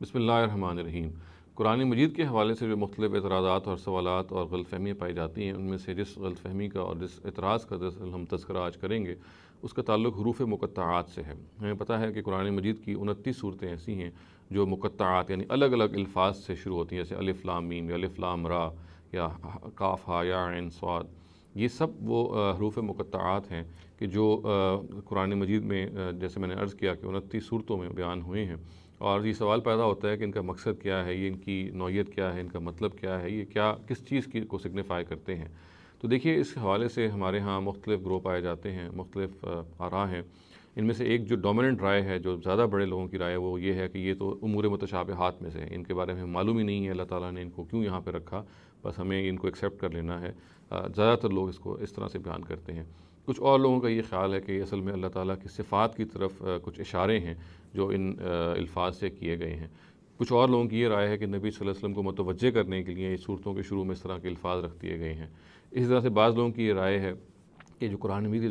بسم اللہ الرحمن الرحیم۔ قرآن مجید کے حوالے سے جو مختلف اعتراضات اور سوالات اور غلط فہمیاں پائی جاتی ہیں، ان میں سے جس غلط فہمی کا اور جس اعتراض کا دراصل ہم تذکرہ آج کریں گے، اس کا تعلق حروف مقطعات سے ہے۔ ہمیں پتہ ہے کہ قرآن مجید کی 29 صورتیں ایسی ہیں جو مقطعات یعنی الگ الگ الفاظ سے شروع ہوتی ہیں، جیسے الف لام میم یا الف لام را یا کاف ہا یا عین صاد۔ یہ سب وہ حروف مقطعات ہیں کہ جو قرآن مجید میں جیسے میں نے عرض کیا کہ 29 صورتوں میں بیان ہوئے ہیں، اور یہ سوال پیدا ہوتا ہے کہ ان کا مقصد کیا ہے، یہ ان کی نوعیت کیا ہے، ان کا مطلب کیا ہے، یہ کس چیز کو سگنیفائی کرتے ہیں۔ تو دیکھیے، اس حوالے سے ہمارے ہاں مختلف گروہ پائے جاتے ہیں، مختلف آراء ہیں۔ ان میں سے ایک جو ڈومیننٹ رائے ہے، جو زیادہ بڑے لوگوں کی رائے ہے، وہ یہ ہے کہ یہ تو امور متشابہات میں سے ہیں، ان کے بارے میں معلوم ہی نہیں ہے اللہ تعالیٰ نے ان کو کیوں یہاں پہ رکھا، بس ہمیں ان کو ایکسیپٹ کر لینا ہے۔ زیادہ تر لوگ اس کو اس طرح سے بیان کرتے ہیں۔ کچھ اور لوگوں کا یہ خیال ہے کہ اصل میں اللہ تعالیٰ کی صفات کی طرف کچھ اشارے ہیں جو ان الفاظ سے کیے گئے ہیں۔ کچھ اور لوگوں کی یہ رائے ہے کہ نبی صلی اللہ علیہ وسلم کو متوجہ کرنے کے لیے اس صورتوں کے شروع میں اس طرح کے الفاظ رکھ دیے گئے ہیں۔ اسی طرح سے بعض لوگوں کی یہ رائے ہے کہ جو قرآن مجید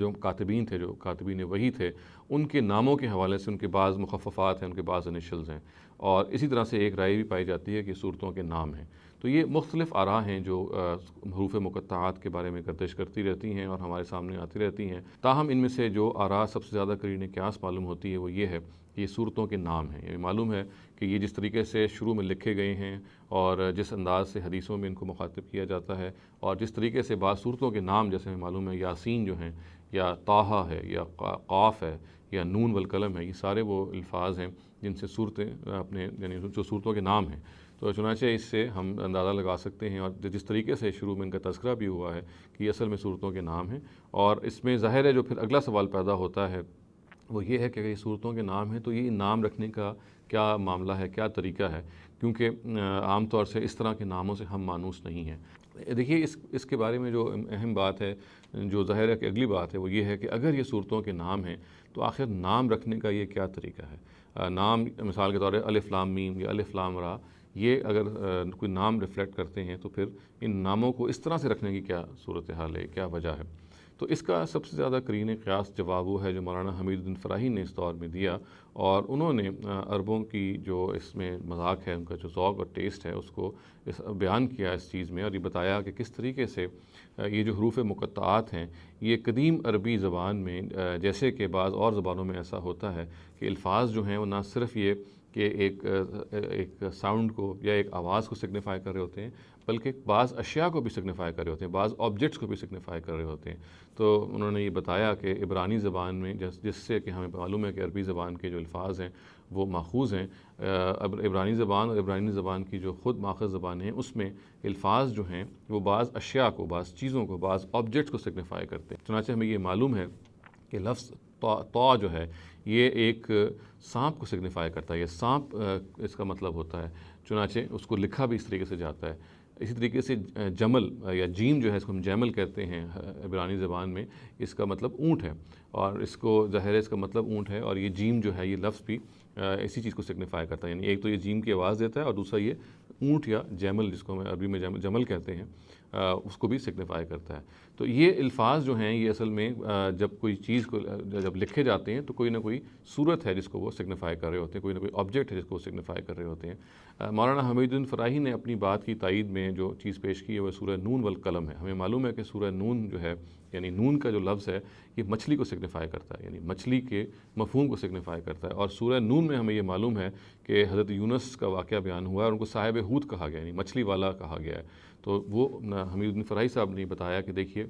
کے جو کاتبین وحی تھے، ان کے ناموں کے حوالے سے ان کے بعض مخففات ہیں، ان کے بعض انیشلز ہیں، اور اسی طرح سے ایک رائے بھی پائی جاتی ہے کہ صورتوں کے نام ہیں۔ تو یہ مختلف آراء ہیں جو حروف مقطعات کے بارے میں گردش کرتی رہتی ہیں اور ہمارے سامنے آتی رہتی ہیں۔ تاہم ان میں سے جو آراء سب سے زیادہ قرین قیاس معلوم ہوتی ہے وہ یہ ہے کہ یہ صورتوں کے نام ہیں۔ یعنی معلوم ہے کہ یہ جس طریقے سے شروع میں لکھے گئے ہیں اور جس انداز سے حدیثوں میں ان کو مخاطب کیا جاتا ہے، اور جس طریقے سے بعض صورتوں کے نام جیسے ہمیں معلوم ہے یاسین جو ہیں، یا طٰہٰ ہے، یا قاف ہے، یا نون والقلم ہے، یہ سارے وہ الفاظ ہیں جن سے صورتیں یعنی جو صورتوں کے نام ہیں۔ تو چنانچہ اس سے ہم اندازہ لگا سکتے ہیں، اور جس طریقے سے شروع میں ان کا تذکرہ بھی ہوا ہے کہ یہ اصل میں صورتوں کے نام ہیں۔ اور اس میں ظاہر ہے جو پھر اگلا سوال پیدا ہوتا ہے وہ یہ ہے کہ اگر یہ صورتوں کے نام ہیں تو یہ نام رکھنے کا کیا معاملہ ہے، کیا طریقہ ہے، کیونکہ عام طور سے اس طرح کے ناموں سے ہم مانوس نہیں ہیں۔ دیکھیے، اس کے بارے میں جو اہم بات ہے، جو ظاہر ہے کہ اگلی بات ہے، وہ یہ ہے کہ اگر یہ صورتوں کے نام ہیں تو آخر نام رکھنے کا یہ کیا طریقہ ہے۔ نام مثال کے طور پر الف لام میم یا الف لام را، یہ اگر کوئی نام ریفلیکٹ کرتے ہیں تو پھر ان ناموں کو اس طرح سے رکھنے کی کیا صورتحال ہے، کیا وجہ ہے۔ تو اس کا سب سے زیادہ قرین قیاس جواب وہ ہے جو مولانا حمید الدین فراہی نے اس دور میں دیا، اور انہوں نے عربوں کی جو اس میں مذاق ہے، ان کا جو ذوق اور ٹیسٹ ہے، اس کو بیان کیا اس چیز میں، اور یہ بتایا کہ کس طریقے سے یہ جو حروف مقطعات ہیں یہ قدیم عربی زبان میں، جیسے کہ بعض اور زبانوں میں ایسا ہوتا ہے کہ الفاظ جو ہیں وہ نہ صرف یہ کہ ایک ساؤنڈ کو یا ایک آواز کو سگنیفائی کر رہے ہوتے ہیں، بلکہ بعض اشیاء کو بھی سگنیفائی کر رہے ہوتے ہیں، بعض آبجیکٹس کو بھی سگنیفائی کر رہے ہوتے ہیں۔ تو انہوں نے یہ بتایا کہ عبرانی زبان میں، جس سے کہ ہمیں معلوم ہے کہ عربی زبان کے جو الفاظ ہیں وہ ماخوذ ہیں، عبرانی زبان اور عبرانی زبان کی جو خود ماخذ زبانیں ہیں، اس میں الفاظ جو ہیں وہ بعض اشیاء کو، بعض چیزوں کو، بعض آبجیکٹس کو سگنیفائی کرتے ہیں۔ چنانچہ ہمیں یہ معلوم ہے کہ لفظ طا جو ہے یہ ایک سانپ کو سگنیفائی کرتا ہے، یہ سانپ اس کا مطلب ہوتا ہے، چنانچہ اس کو لکھا بھی اس طریقے سے جاتا ہے۔ اسی طریقے سے جمل یا جیم جو ہے، اس کو ہم جیمل کہتے ہیں عبرانی زبان میں، اس کا مطلب اونٹ ہے، اور اس کو ظاہر ہے اس کا مطلب اونٹ ہے، اور یہ جیم جو ہے یہ لفظ بھی اسی چیز کو سگنیفائی کرتا ہے، یعنی ایک تو یہ جیم کی آواز دیتا ہے، اور دوسرا یہ اونٹ یا جیمل، جس کو ہم عربی میں جمل کہتے ہیں، اس کو بھی سگنیفائی کرتا ہے۔ تو یہ الفاظ جو ہیں یہ اصل میں جب کوئی چیز کو جب لکھے جاتے ہیں تو کوئی نہ کوئی صورت ہے جس کو وہ سگنیفائی کر رہے ہوتے ہیں، کوئی نہ کوئی آبجیکٹ ہے جس کو وہ سگنیفائی کر رہے ہوتے ہیں۔ مولانا حمید الدین فراہی نے اپنی بات کی تائید میں جو چیز پیش کی ہے وہ سورہ نون والقلم ہے۔ ہمیں معلوم ہے کہ سورہ نون جو ہے، یعنی نون کا جو لفظ ہے یہ مچھلی کو سگنیفائی کرتا ہے، یعنی مچھلی کے مفہوم کو سگنیفائی کرتا ہے، اور سورہ نون میں ہمیں یہ معلوم ہے کہ حضرت یونس کا واقعہ بیان ہوا ہے اور ان کو صاحب حوت کہا گیا، یعنی مچھلی والا کہا گیا ہے۔ تو وہ حمید الدین فراہی صاحب نے بتایا کہ دیکھیے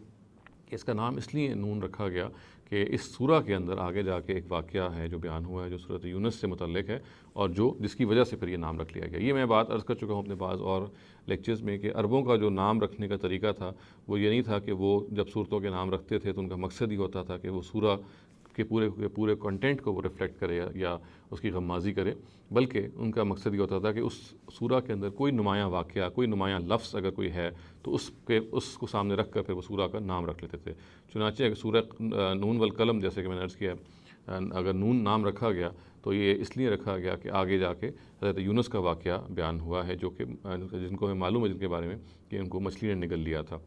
کہ اس کا نام اس لیے نون رکھا گیا کہ اس سورہ کے اندر آگے جا کے ایک واقعہ ہے جو بیان ہوا ہے جو سورۃ یونس سے متعلق ہے، اور جس کی وجہ سے پھر یہ نام رکھ لیا گیا۔ یہ میں بات عرض کر چکا ہوں اپنے بعض اور لیکچرز میں کہ عربوں کا جو نام رکھنے کا طریقہ تھا وہ یہ نہیں تھا کہ وہ جب صورتوں کے نام رکھتے تھے تو ان کا مقصد ہی ہوتا تھا کہ وہ سورہ کے پورے کنٹینٹ کو وہ ریفلیکٹ کرے یا اس کی غمازی کرے، بلکہ ان کا مقصد یہ ہوتا تھا کہ اس سورہ کے اندر کوئی نمایاں واقعہ، کوئی نمایاں لفظ اگر کوئی ہے تو اس کو سامنے رکھ کر پھر وہ سورہ کا نام رکھ لیتے تھے۔ چنانچہ اگر سورہ نون والقلم، جیسے کہ میں نے عرض کیا، اگر نون نام رکھا گیا تو یہ اس لیے رکھا گیا کہ آگے جا کے حضرت یونس کا واقعہ بیان ہوا ہے، جو کہ جن کو ہمیں معلوم ہے، جن کے بارے میں کہ ان کو مچھلی نے نگل لیا تھا۔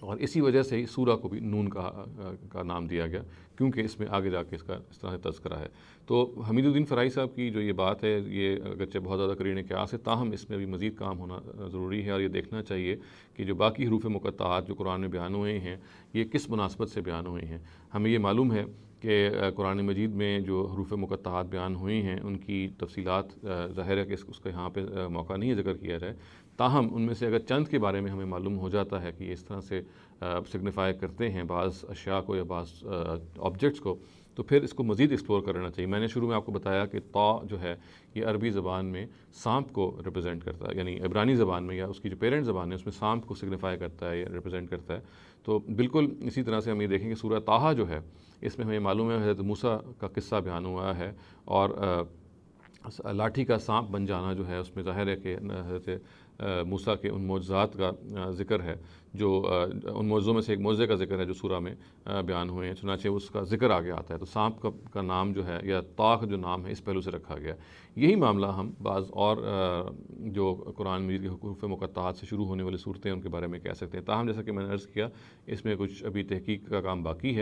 اور اسی وجہ سے ہی سورہ کو بھی نون کا نام دیا گیا، کیونکہ اس میں آگے جا کے اس کا اس طرح سے تذکرہ ہے۔ تو حمید الدین فرائی صاحب کی جو یہ بات ہے، یہ اگرچہ بہت زیادہ قرین قیاس ہے، تاہم اس میں بھی مزید کام ہونا ضروری ہے، اور یہ دیکھنا چاہیے کہ جو باقی حروف مقطعات جو قرآن میں بیان ہوئے ہیں یہ کس مناسبت سے بیان ہوئے ہیں۔ ہمیں یہ معلوم ہے کہ قرآن مجید میں جو حروف مقطعات بیان ہوئی ہیں ان کی تفصیلات ظاہر ہے کہ اس کا یہاں پہ موقع نہیں ہے ذکر کیا جائے، تاہم ان میں سے اگر چند کے بارے میں ہمیں معلوم ہو جاتا ہے کہ اس طرح سے سگنیفائی کرتے ہیں بعض اشیاء کو یا بعض آبجیکٹس کو، تو پھر اس کو مزید ایکسپلور کر لینا چاہیے۔ میں نے شروع میں آپ کو بتایا کہ طا جو ہے یہ عربی زبان میں سانپ کو ریپرزینٹ کرتا ہے، یعنی عبرانی زبان میں یا اس کی جو پیرنٹ زبان ہے اس میں سانپ کو سگنیفائی کرتا ہے یا ریپرزینٹ کرتا ہے۔ تو بالکل اسی طرح سے ہم یہ دیکھیں کہ سورہ طٰہٰ جو ہے اس میں ہمیں معلوم ہے حضرت موسیٰ کا قصہ بیان ہوا ہے، اور لاٹھی کا سانپ بن جانا جو ہے اس میں ظاہر ہے کہ حضرت موسیٰ کے ان معجزات کا ذکر ہے، جو ان معجزوں میں سے ایک معجزے کا ذکر ہے جو سورہ میں بیان ہوئے ہیں، چنانچہ اس کا ذکر آگے آتا ہے۔ تو سانپ کا نام جو ہے یا طاق جو نام ہے اس پہلو سے رکھا گیا۔ یہی معاملہ ہم بعض اور جو قرآن مجید کے حروف مقطعات سے شروع ہونے والی صورتیں ان کے بارے میں کہہ سکتے ہیں، تاہم جیسا کہ میں نے عرض کیا اس میں کچھ ابھی تحقیق کا کام باقی ہے،